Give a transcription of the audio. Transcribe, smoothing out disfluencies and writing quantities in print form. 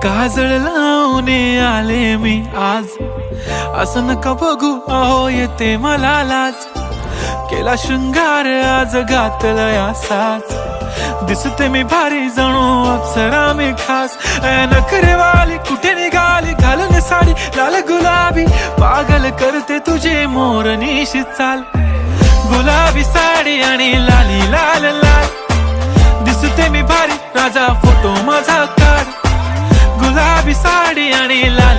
काजळ लावून आले मी आज, असं नका बघू अहो येते मला लाज. केला शृंगार आज घातलाय असाच, दिसते मी भारी जणू अप्सरा मी खास. नखरेवाली कुठे निघाली घालून साडी लाल गुलाबी, पागल करते तुझे मोरनीशी चाल. गुलाबी साडी आणि लाली लाल लाल, दिसते मी भारी राजा फोटो माझा काढ. गुलाबी साडी आणि लाल